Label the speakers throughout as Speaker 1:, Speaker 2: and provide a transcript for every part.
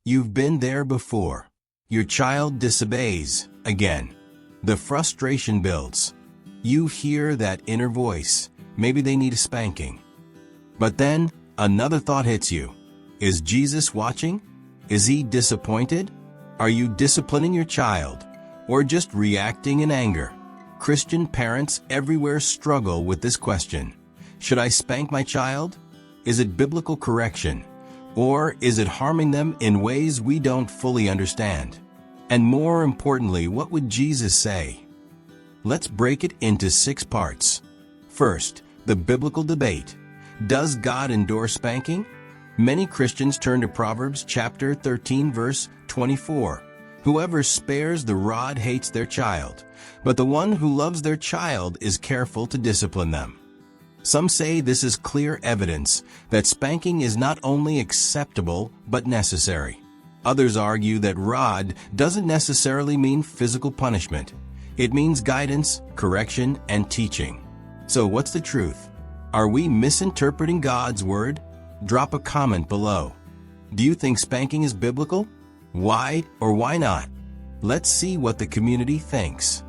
Speaker 1: You've been there before. Your child disobeys again. The frustration builds. You hear that inner voice. Maybe they need a spanking. But then another thought hits you. Is Jesus watching? Is he disappointed? Are you disciplining your child or just reacting in anger? Christian parents everywhere struggle with this question. Should I spank my child? Is it biblical correction? Or is it harming them in ways we don't fully understand? And more importantly, what would Jesus say? Let's break it into 6 parts. First, the biblical debate. Does God endorse spanking? Many Christians turn to Proverbs chapter 13 verse 24. Whoever spares the rod hates their child, but the one who loves their child is careful to discipline them. Some say this is clear evidence that spanking is not only acceptable but necessary. Others argue that rod doesn't necessarily mean physical punishment. It means guidance, correction, and teaching. So what's the truth? Are we misinterpreting God's word? Drop a comment below. Do you think spanking is biblical? Why or why not? Let's see what the community thinks.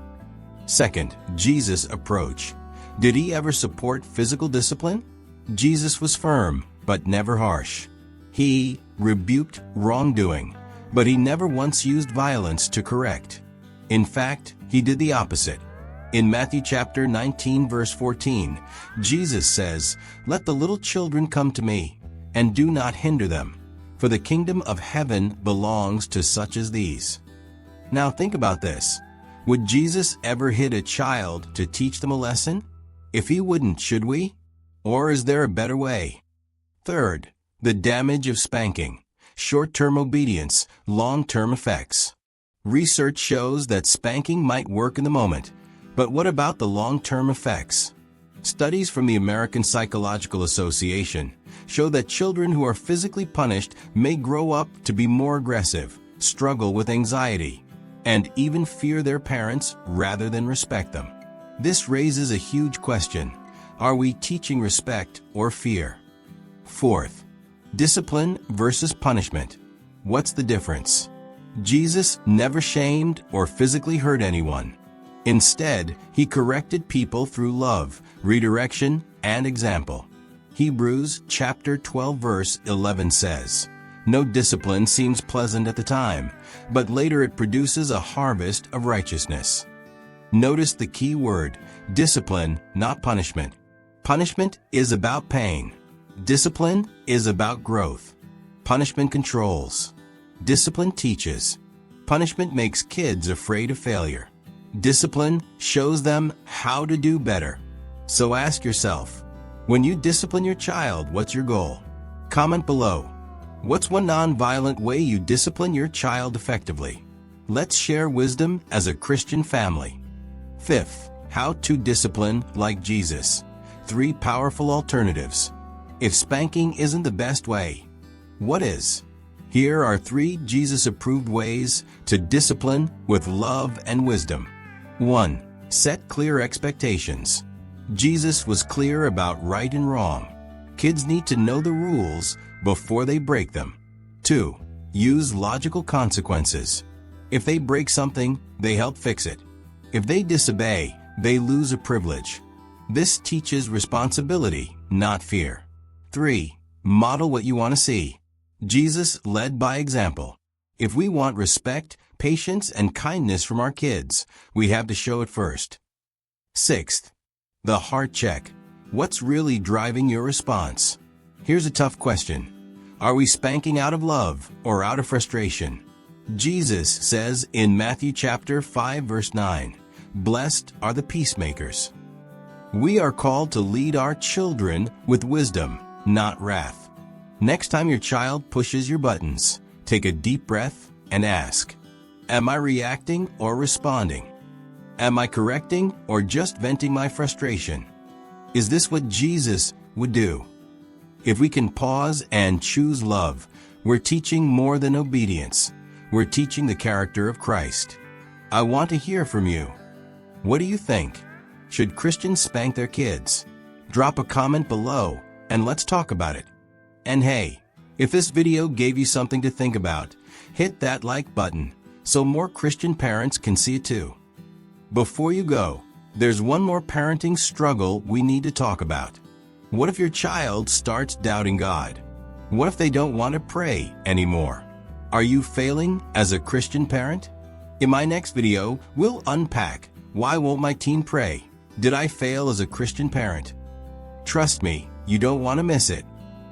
Speaker 1: Second, Jesus' approach. Did he ever support physical discipline? Jesus was firm, but never harsh. He rebuked wrongdoing, but he never once used violence to correct. In fact, he did the opposite. In Matthew chapter 19 verse 14, Jesus says, "Let the little children come to me, and do not hinder them, for the kingdom of heaven belongs to such as these." Now think about this. Would Jesus ever hit a child to teach them a lesson? If he wouldn't, should we? Or is there a better way? Third, the damage of spanking. Short-term obedience, long-term effects. Research shows that spanking might work in the moment, but what about the long-term effects? Studies from the American Psychological Association show that children who are physically punished may grow up to be more aggressive, struggle with anxiety, and even fear their parents rather than respect them. This raises a huge question. Are we teaching respect or fear? Fourth, discipline versus punishment. What's the difference? Jesus never shamed or physically hurt anyone. Instead, he corrected people through love, redirection, and example. Hebrews chapter 12 verse 11 says, "No discipline seems pleasant at the time, but later it produces a harvest of righteousness." Notice the key word, discipline, not punishment. Punishment is about pain. Discipline is about growth. Punishment controls. Discipline teaches. Punishment makes kids afraid of failure. Discipline shows them how to do better. So ask yourself, when you discipline your child, what's your goal? Comment below. What's one non-violent way you discipline your child effectively? Let's share wisdom as a Christian family. Fifth, how to discipline like Jesus. 3 powerful alternatives. If spanking isn't the best way, what is? Here are 3 Jesus-approved ways to discipline with love and wisdom. 1. Set clear expectations. Jesus was clear about right and wrong. Kids need to know the rules before they break them. 2. Use logical consequences. If they break something, they help fix it. If they disobey, they lose a privilege. This teaches responsibility, not fear. 3. Model what you want to see. Jesus led by example. If we want respect, patience, and kindness from our kids, we have to show it first. Sixth, the heart check. What's really driving your response? Here's a tough question. Are we spanking out of love or out of frustration? Jesus says in Matthew chapter 5 verse 9, "Blessed are the peacemakers." We are called to lead our children with wisdom, not wrath. Next time your child pushes your buttons, take a deep breath and ask, am I reacting or responding? Am I correcting or just venting my frustration? Is this what Jesus would do? If we can pause and choose love, we're teaching more than obedience. We're teaching the character of Christ. I want to hear from you. What do you think? Should Christians spank their kids? Drop a comment below and let's talk about it. And hey, if this video gave you something to think about, hit that like button so more Christian parents can see it too. Before you go, there's one more parenting struggle we need to talk about. What if your child starts doubting God? What if they don't want to pray anymore? Are you failing as a Christian parent? In my next video, we'll unpack why won't my teen pray? Did I fail as a Christian parent? Trust me, you don't want to miss it.